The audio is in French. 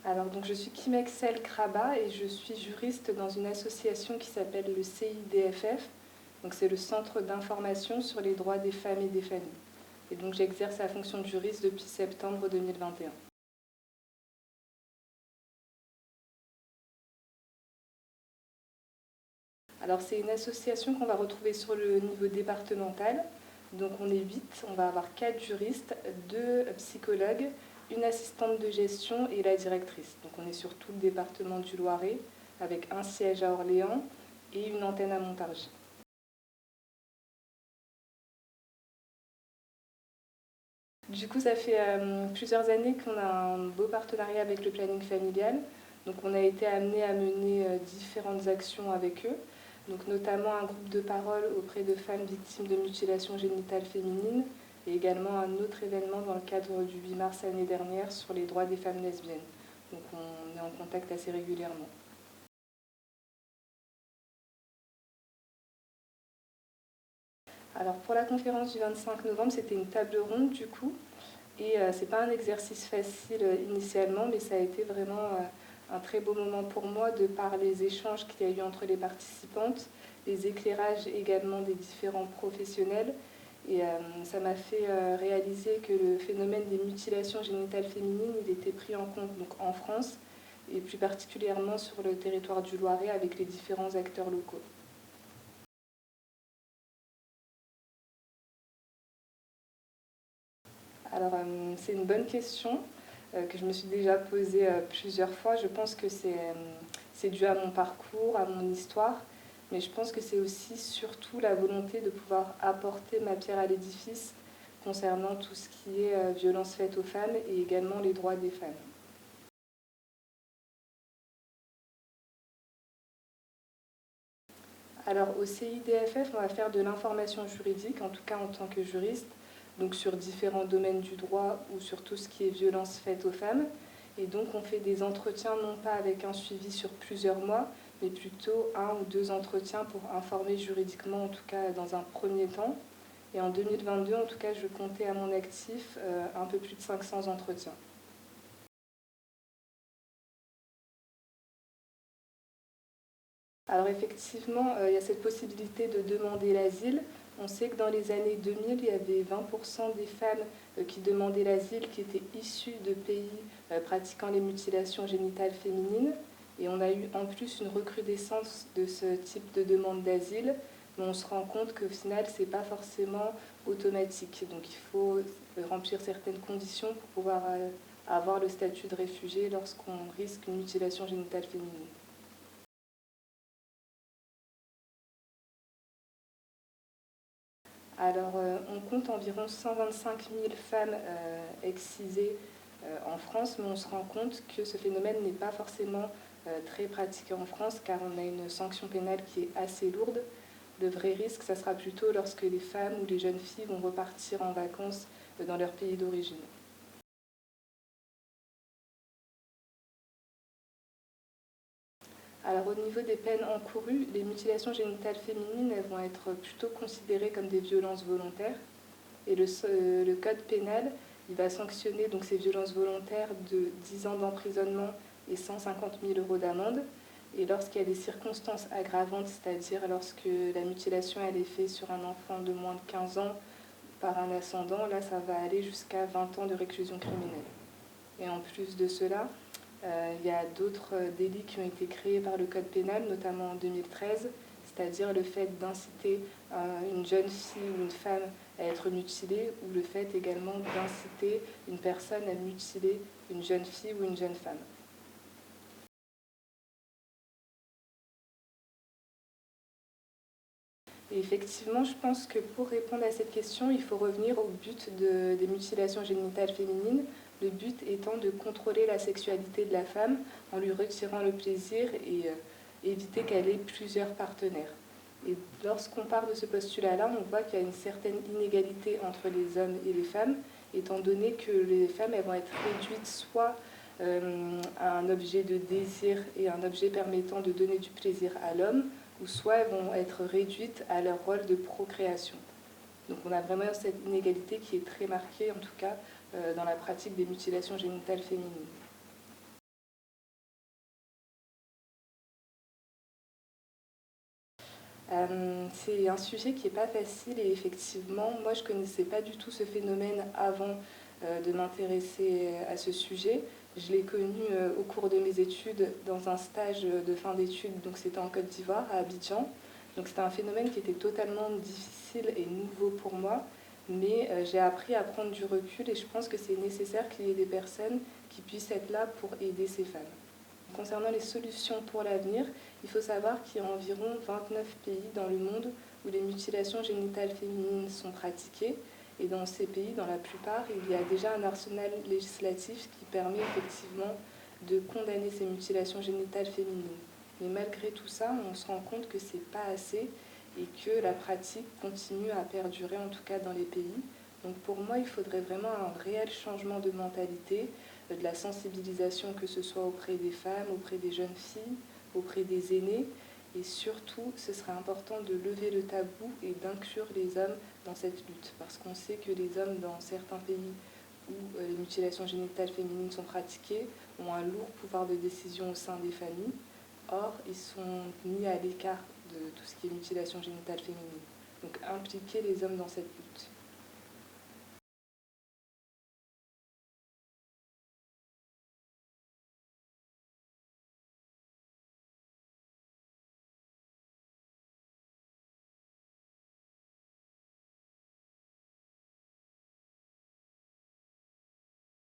Alors, donc, je suis Kimexel Kraba et je suis juriste dans une association qui s'appelle le CIDFF. Donc, c'est le Centre d'information sur les droits des femmes et des familles. Et donc, j'exerce la fonction de juriste depuis septembre 2021. Alors, c'est une association qu'on va retrouver sur le niveau départemental. Donc, on est 8, on va avoir 4 juristes, 2 psychologues, une assistante de gestion et la directrice. Donc, on est sur tout le département du Loiret, avec un siège à Orléans et une antenne à Montargis. Du coup, ça fait plusieurs années qu'on a un beau partenariat avec le planning familial. Donc, on a été amené à mener différentes actions avec eux. Donc, notamment un groupe de parole auprès de femmes victimes de mutilations génitales féminines et également un autre événement dans le cadre du 8 mars l'année dernière sur les droits des femmes lesbiennes. Donc, on est en contact assez régulièrement. Alors, pour la conférence du 25 novembre, c'était une table ronde du coup. Et c'est pas un exercice facile initialement, mais ça a été vraiment un très beau moment pour moi de par les échanges qu'il y a eu entre les participantes, les éclairages également des différents professionnels. Et ça m'a fait réaliser que le phénomène des mutilations génitales féminines, il était pris en compte donc, en France et plus particulièrement sur le territoire du Loiret avec les différents acteurs locaux. Alors, c'est une bonne question que je me suis déjà posée plusieurs fois. Je pense que c'est dû à mon parcours, à mon histoire, mais je pense que c'est aussi surtout la volonté de pouvoir apporter ma pierre à l'édifice concernant tout ce qui est violence faite aux femmes et également les droits des femmes. Alors au CIDFF, on va faire de l'information juridique, en tout cas en tant que juriste, donc sur différents domaines du droit ou sur tout ce qui est violence faite aux femmes. Et donc on fait des entretiens non pas avec un suivi sur plusieurs mois, mais plutôt 1 ou 2 entretiens pour informer juridiquement, en tout cas dans un premier temps. Et en 2022, en tout cas, je comptais à mon actif un peu plus de 500 entretiens. Alors effectivement, il y a cette possibilité de demander l'asile. On sait que dans les années 2000, il y avait 20% des femmes qui demandaient l'asile qui étaient issues de pays pratiquant les mutilations génitales féminines. Et on a eu en plus une recrudescence de ce type de demande d'asile, mais on se rend compte qu'au final, ce n'est pas forcément automatique. Donc il faut remplir certaines conditions pour pouvoir avoir le statut de réfugié lorsqu'on risque une mutilation génitale féminine. Alors, on compte environ 125 000 femmes excisées en France, mais on se rend compte que ce phénomène n'est pas forcément très pratiqué en France, car on a une sanction pénale qui est assez lourde. Le vrai risque, ça sera plutôt lorsque les femmes ou les jeunes filles vont repartir en vacances dans leur pays d'origine. Alors au niveau des peines encourues, les mutilations génitales féminines elles vont être plutôt considérées comme des violences volontaires. Et le code pénal, il va sanctionner donc ces violences volontaires de 10 ans d'emprisonnement et 150 000 euros d'amende. Et lorsqu'il y a des circonstances aggravantes, c'est-à-dire lorsque la mutilation elle est faite sur un enfant de moins de 15 ans par un ascendant, là ça va aller jusqu'à 20 ans de réclusion criminelle. Et en plus de cela, il y a d'autres délits qui ont été créés par le code pénal, notamment en 2013, c'est-à-dire le fait d'inciter une jeune fille ou une femme à être mutilée, ou le fait également d'inciter une personne à mutiler une jeune fille ou une jeune femme. Et effectivement, je pense que pour répondre à cette question, il faut revenir au but des mutilations génitales féminines, le but étant de contrôler la sexualité de la femme en lui retirant le plaisir et éviter qu'elle ait plusieurs partenaires. Et lorsqu'on part de ce postulat-là, on voit qu'il y a une certaine inégalité entre les hommes et les femmes, étant donné que les femmes elles vont être réduites soit à un objet de désir et un objet permettant de donner du plaisir à l'homme, ou soit elles vont être réduites à leur rôle de procréation. Donc on a vraiment cette inégalité qui est très marquée, en tout cas dans la pratique des mutilations génitales féminines. C'est un sujet qui n'est pas facile et effectivement, moi je ne connaissais pas du tout ce phénomène avant de m'intéresser à ce sujet. Je l'ai connu au cours de mes études dans un stage de fin d'études, donc c'était en Côte d'Ivoire, à Abidjan. Donc c'était un phénomène qui était totalement difficile et nouveau pour moi, mais j'ai appris à prendre du recul et je pense que c'est nécessaire qu'il y ait des personnes qui puissent être là pour aider ces femmes. Concernant les solutions pour l'avenir, il faut savoir qu'il y a environ 29 pays dans le monde où les mutilations génitales féminines sont pratiquées. Et dans ces pays, dans la plupart, il y a déjà un arsenal législatif qui permet effectivement de condamner ces mutilations génitales féminines. Mais malgré tout ça, on se rend compte que ce n'est pas assez et que la pratique continue à perdurer, en tout cas dans les pays. Donc pour moi, il faudrait vraiment un réel changement de mentalité, de la sensibilisation, que ce soit auprès des femmes, auprès des jeunes filles, auprès des aînés. Et surtout, ce serait important de lever le tabou et d'inclure les hommes dans cette lutte. Parce qu'on sait que les hommes, dans certains pays où les mutilations génitales féminines sont pratiquées, ont un lourd pouvoir de décision au sein des familles. Or, ils sont mis à l'écart de tout ce qui est mutilation génitale féminine. Donc, impliquer les hommes dans cette lutte.